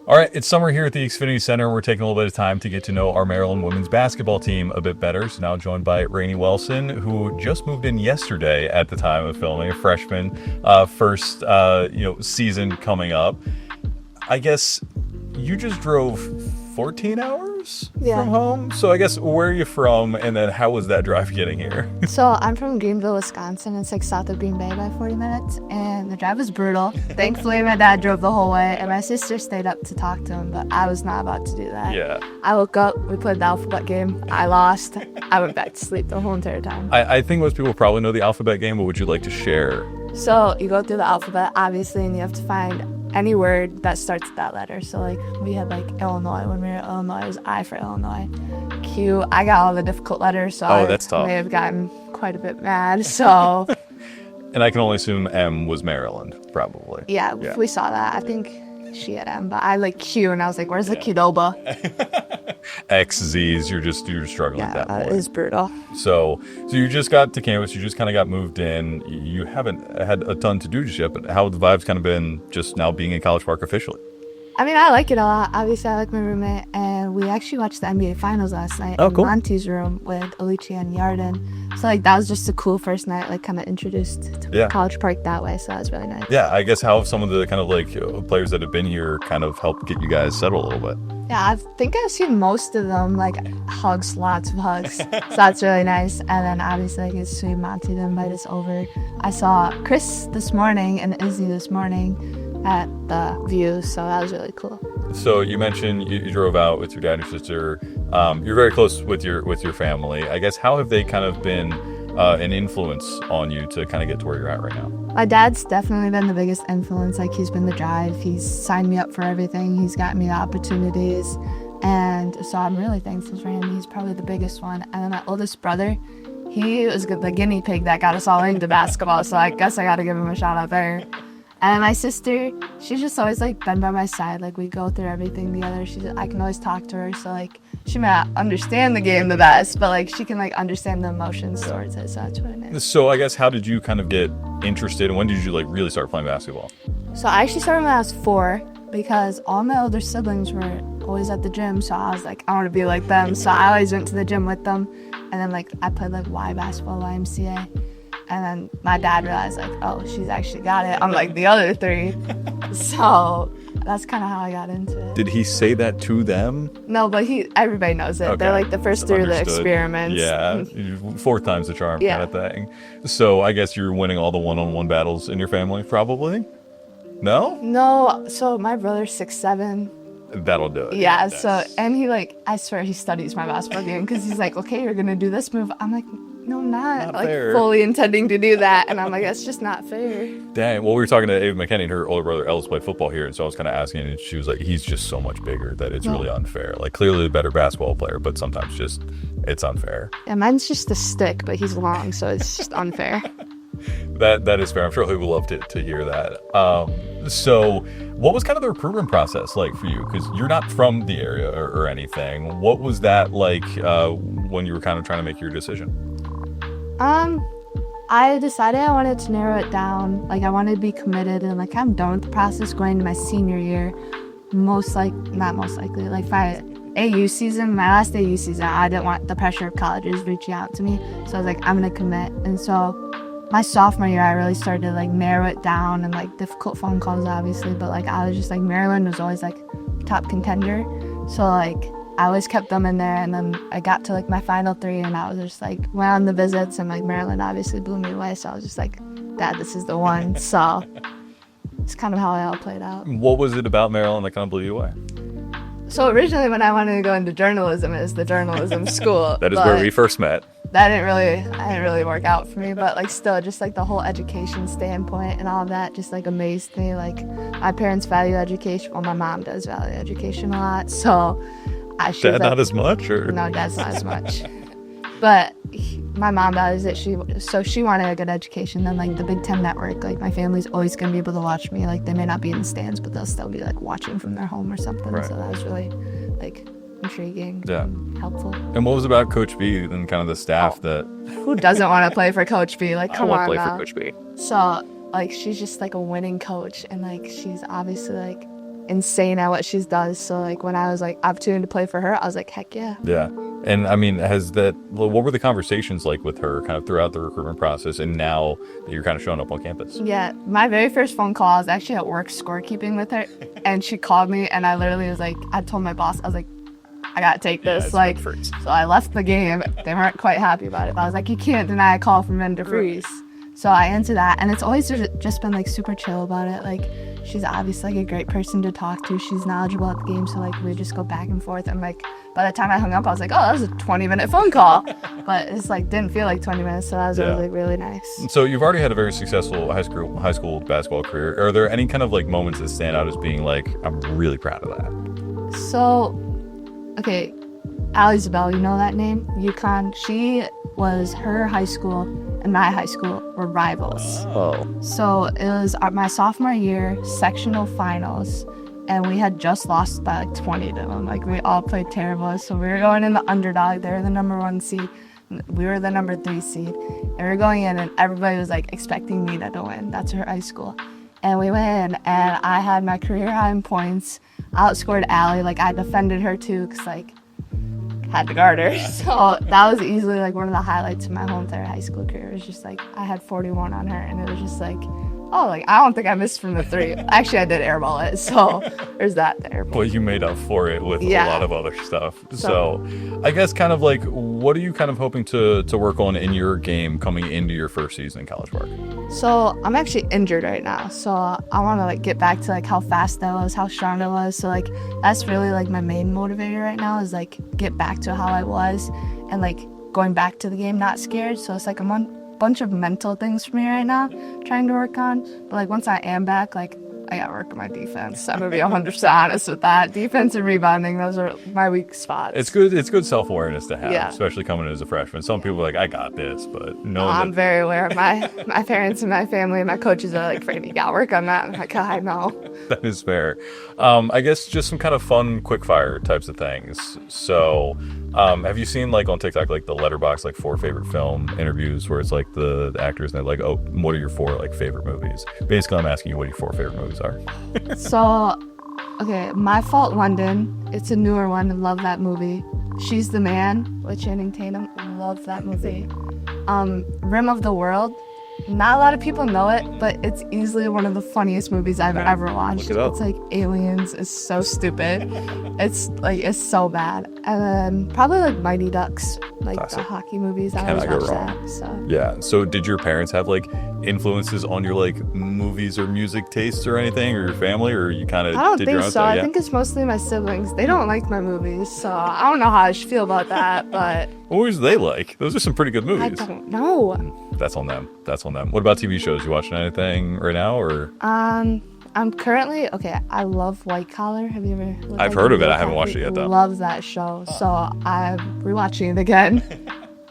All right, it's summer here at the Xfinity Center. We're taking a little bit of time to get to know our Maryland women's basketball team a bit better. So now joined by Rainey Welson, who just moved in yesterday at the time of filming, a freshman, first season coming up. I guess you just drove 14 hours from home. So I guess where are you from, and then how was that drive getting here? So I'm from Greenville, Wisconsin. It's like south of Green Bay by 40 minutes, and the drive was brutal. Thankfully, my dad drove the whole way, and my sister stayed up to talk to him, but I was not about to do that. Yeah. I woke up, we played the alphabet game, I lost, I went back to sleep the whole entire time. I think most people probably know the alphabet game, but would you like to share? So you go through the alphabet, obviously, and you have to find any word that starts with that letter. So like we had like Illinois. When we were in Illinois, it was I for Illinois. Q, I got all the difficult letters, so that's tough. I may have gotten quite a bit mad. So And I can only assume M was Maryland, probably. yeah, we saw that. I think she had M, but I like Q, and I was like, where's the Qdoba? X, Z's, you're struggling at that point. It is brutal. So you just got to campus, you just kind of got moved in. You haven't had a ton to do just yet, but how have the vibes kind of been just now being in College Park officially? I mean, I like it a lot. Obviously, I like my roommate, and we actually watched the NBA Finals last night in Monty's room with Alicia and Yarden. So, like, that was just a cool first night, like, kind of introduced to College Park that way, so that was really nice. Yeah, I guess how have some of the kind of, like, players that have been here kind of helped get you guys settled a little bit? Yeah, I think I've seen most of them, like, hugs, lots of hugs. So that's really nice. And then, obviously, I get sweet Monty to invite us over. I saw Chris this morning and Izzy this morning at the View, so that was really cool. So you mentioned you drove out with your dad and your sister. You're very close with your family. I guess how have they kind of been an influence on you to kind of get to where you're at right now? My dad's definitely been the biggest influence. Like, he's been the drive. He's signed me up for everything. He's got me the opportunities. And so I'm really thankful for him. He's probably the biggest one. And then my oldest brother, he was the guinea pig that got us all into basketball. So I guess I got to give him a shout out there. And my sister, she's just always, like, been by my side. Like, we go through everything together. I can always talk to her. So, like, she may not understand the game the best, but, like, she can, like, understand the emotions towards it. So that's what it is. So I guess how did you kind of get interested, and when did you, like, really start playing basketball? So I actually started when I was 4 because all my older siblings were always at the gym. So I was like, I want to be like them. So I always went to the gym with them. And then, like, I played, like, Y basketball, YMCA. And then my dad realized, like, oh, she's actually got it. I'm like the other 3. So that's kind of how I got into it. Did he say that to them? No, but everybody knows it. Okay. They're like the first through the experiments. Yeah, 4 times the charm kind of thing. So I guess you're winning all the one-on-one battles in your family, probably? No? No, so my brother's 6'7". That'll do it. Yeah, and he, like, I swear he studies my basketball game because he's like, okay, you're going to do this move. I'm like, no, I'm not like fair. Fully intending to do that. And I'm like, that's just not fair. Dang. Well, we were talking to Ava McKinney, and her older brother Ellis played football here. And so I was kind of asking, and she was like, he's just so much bigger that it's really unfair. Like, clearly the better basketball player, but sometimes just it's unfair. Yeah, mine's just a stick, but he's long, so it's just unfair. That is fair. I'm sure he would love to hear that. So what was kind of the recruitment process like for you? Because you're not from the area or anything. What was that like when you were kind of trying to make your decision? I decided I wanted to narrow it down. Like, I wanted to be committed, and, like, I'm done with the process going into my senior year. Not most likely. Like, my AU season, my last AU season, I didn't want the pressure of colleges reaching out to me. So I was like, I'm going to commit. And so my sophomore year, I really started to, like, narrow it down, and, like, difficult phone calls, obviously. But, like, I was just, like, Maryland was always, like, top contender. So, like, I always kept them in there, and then I got to, like, my final 3, and I was just, like, went on the visits, and, like, Maryland obviously blew me away, so I was just like, Dad, this is the one. So it's kind of how it all played out. What was it about Maryland that kind of blew you away? So originally when I wanted to go into journalism, it was the journalism school. That is where we first met. That didn't really work out for me, but, like, still, just, like, the whole education standpoint and all of that just, like, amazed me. Like, my parents value education. Well, my mom does value education a lot, so Dad not as much, or? No, Dad's not as much. But my mom values it. She wanted a good education. Then, like, the Big Ten Network, like, my family's always going to be able to watch me. Like, they may not be in the stands, but they'll still be, like, watching from their home or something. Right. So that was really, like, intriguing and helpful. And what was about Coach B and kind of the staff that... Who doesn't want to play for Coach B? Like, come on I want to play for Coach B. So, like, she's just, like, a winning coach. And, like, she's obviously, like, insane at what she does. So like when I was like opportunity to play for her, I was like, heck yeah. Yeah. And I mean, what were the conversations like with her kind of throughout the recruitment process and now that you're kind of showing up on campus? Yeah, my very first phone call, I was actually at work scorekeeping with her, and she called me, and I literally was like, I told my boss, I was like, I gotta take this. Like, so I left the game. They weren't quite happy about it. But I was like, you can't deny a call from vendor freeze. So I answered that, and it's always just been like super chill about it. Like, she's obviously like a great person to talk to. She's knowledgeable at the game, so like we just go back and forth. And like by the time I hung up, I was like, oh, that was a 20-minute phone call, but it's like didn't feel like 20 minutes. So that was really nice. So you've already had a very successful high school basketball career. Are there any kind of like moments that stand out as being like, I'm really proud of that? So, okay, Allie Zabel, you know that name? UConn. Her high school and my high school were rivals. Oh. So it was my sophomore year, sectional finals, and we had just lost by like 20 to them. Like we all played terrible. So we were going in the underdog. They were the number 1 seed. We were the number 3 seed. And we were going in and everybody was like expecting me to win. That's her high school. And we went in and I had my career high in points. Outscored Allie. Like I defended her too because like had to guard her. So that was easily like one of the highlights of my whole entire high school career. It was just like I had 41 on her and it was just like, oh, like I don't think I missed from the 3. Actually, I did airball it, so there's that there. But you made up for it with a lot of other stuff. So I guess kind of like, what are you kind of hoping to work on in your game coming into your first season in College Park? So I'm actually injured right now, so I want to like get back to like how fast I was, how strong I was. So like that's really like my main motivator right now is like get back to how I was and like going back to the game not scared. So it's like a bunch of mental things for me right now trying to work on, but like once I am back, like I gotta work on my defense. I'm gonna be 100% honest with that. Defense and rebounding, those are my weak spots. It's good self-awareness to have, especially coming in as a freshman. Some people are like, I got this, but no. I'm very aware of my parents and my family and my coaches are like, Rainey, you gotta work on that. I'm like, I know. That is fair. I guess just some kind of fun quick fire types of things. So have you seen like on TikTok like the Letterboxd like 4 favorite film interviews where it's like the actors and they're like, oh, what are your 4 like favorite movies? Basically I'm asking you what your 4 favorite movies are. So okay, My Fault London, it's a newer one. I love that movie. She's the Man with Channing Tatum, love that movie. Rim of the World, not a lot of people know it, but it's easily one of the funniest movies I've ever watched. It's like aliens. It's so stupid. It's so bad. And then probably like Mighty Ducks, like classic. The hockey movies. I always watch that. So. Yeah. So did your parents have like influences on your like movies or music tastes or anything, or your family, or you kind of? I don't think so. I think it's mostly my siblings. They don't like my movies, so I don't know how I should feel about that. But what movies do they like? Those are some pretty good movies. I don't know. That's on them. What about TV shows? You watching anything right now, or? I'm currently I love White Collar. Have you ever? I've heard of it. I haven't watched it yet though. Love that show. So I'm rewatching it again.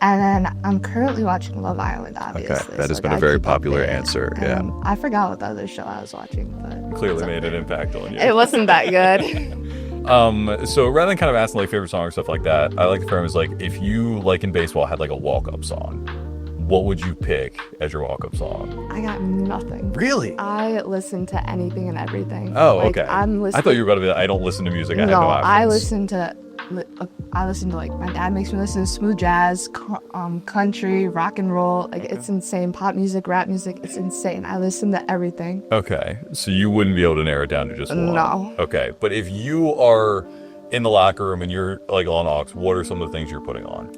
And then I'm currently watching Love Island, obviously. Okay, that has been a very popular answer. Yeah. I forgot what the other show I was watching, but clearly made an impact on you. It wasn't that good. So rather than kind of asking like favorite song or stuff like that, I like the frame is like if you like in baseball had like a walk-up song, what would you pick as your walk-up song? I got nothing. Really? I listen to anything and everything. Oh, like, okay. I thought you were about to be like, I don't listen to music. I have no options. I listen to like my dad makes me listen to smooth jazz, country, rock and roll. Like it's insane. Pop music, rap music. It's insane. I listen to everything. Okay, so you wouldn't be able to narrow it down to just one. No. Okay, but if you are in the locker room and you're like on aux, what are some of the things you're putting on?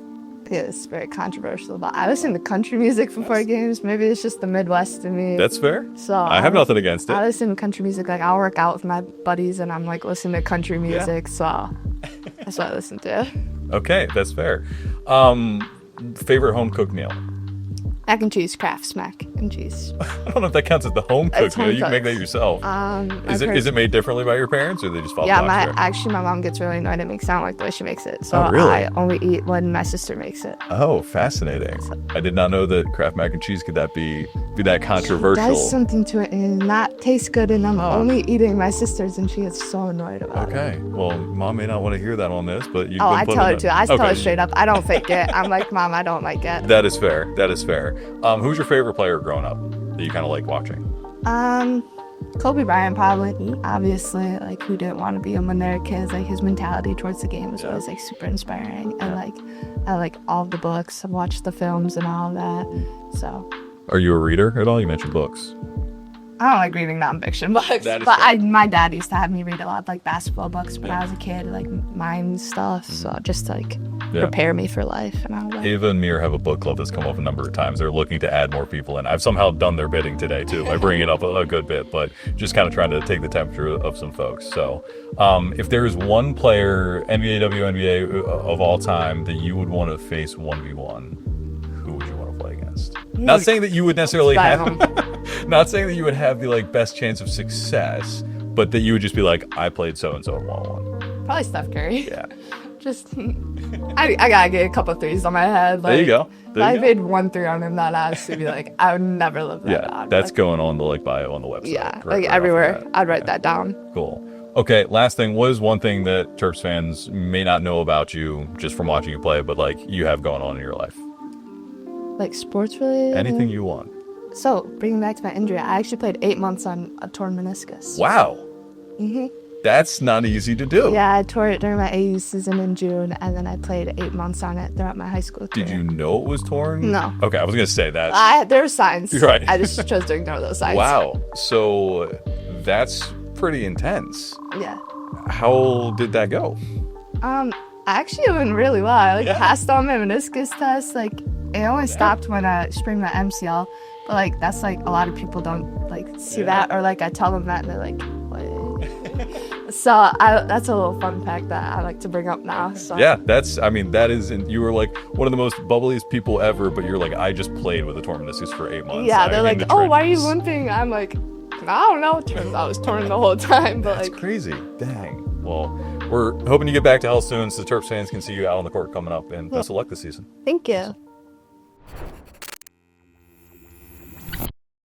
It's very controversial, but I listen to country music before games. Maybe it's just the Midwest in me. That's fair. So I have nothing against it. I listen to country music. Like I'll work out with my buddies and I'm like listening to country music. So that's what I listen to. Okay, that's fair. Favorite home cooked meal? Mac and cheese, Kraft's mac and cheese. I don't know if that counts as the home cooked meal. You can make that yourself. Is it made differently by your parents, or they just follow? Yeah, my mom gets really annoyed at me because I don't like the way she makes it. So really? I only eat when my sister makes it. Oh, fascinating! I did not know that Kraft mac and cheese could be that controversial. There's something to it and not taste good, and I'm only eating my sister's, and she gets so annoyed about it. Okay, well, mom may not want to hear that on this, but you. I tell her to. I tell her straight up. I don't fake it. I'm like, Mom, I don't like it. That is fair. Who's your favorite player growing up that you kind of like watching? Kobe Bryant probably. Obviously, like who didn't want to be him when they were kids? Like his mentality towards the game was always like super inspiring. And like I like all of the books. I've watched the films and all of that. So. Are you a reader at all? You mentioned books. I don't like reading nonfiction books, but my dad used to have me read a lot of like basketball books when I was a kid, like mine stuff. So just to, like prepare me for life and all that. Ava and Mir have a book club that's come up a number of times. They're looking to add more people in. I've somehow done their bidding today too by bringing it up a good bit, but just kind of trying to take the temperature of some folks. So if there is one player, NBA, WNBA of all time, that you would want to face 1v1, who would you want to play against? Not saying that you would necessarily not saying that you would have the like best chance of success, but that you would just be like, I played so-and-so in 1-on-1. Probably Steph Curry. Yeah. Just, I gotta get a couple of threes on my head. Like, there you go. If I made 1 3 on him, that honestly be like, I would never live that down. That's like, going on the like bio on the website. Yeah, like everywhere. I'd write that down. Cool. Okay, last thing. What is one thing that Terps fans may not know about you just from watching you play, but like you have going on in your life? Like sports related? Anything you want. So, bringing back to my injury, I actually played 8 months on a torn meniscus. Wow. That's not easy to do. Yeah, I tore it during my AU season in June, and then I played 8 months on it throughout my high school career. Did you know it was torn? No. Okay, I was going to say that. There were signs. Right. I just chose to ignore those signs. Wow. So that's pretty intense. Yeah. How did that go? I actually went really well. I passed on my meniscus test. Like, it only stopped when I sprained my MCL. But like that's like a lot of people don't like see that, or like I tell them that and they're like, what? So that's a little fun fact that I like to bring up now. So. Yeah, that is, you were like one of the most bubbliest people ever, but you're like, I just played with a torn meniscus for 8 months. Yeah, they're like, oh, why are you limping? I'm like, I don't know. Turns out I was torn the whole time. But that's like, crazy. Dang. Well, we're hoping you get back to health soon so the Terps fans can see you out on the court coming up, and best of luck this season. Thank you.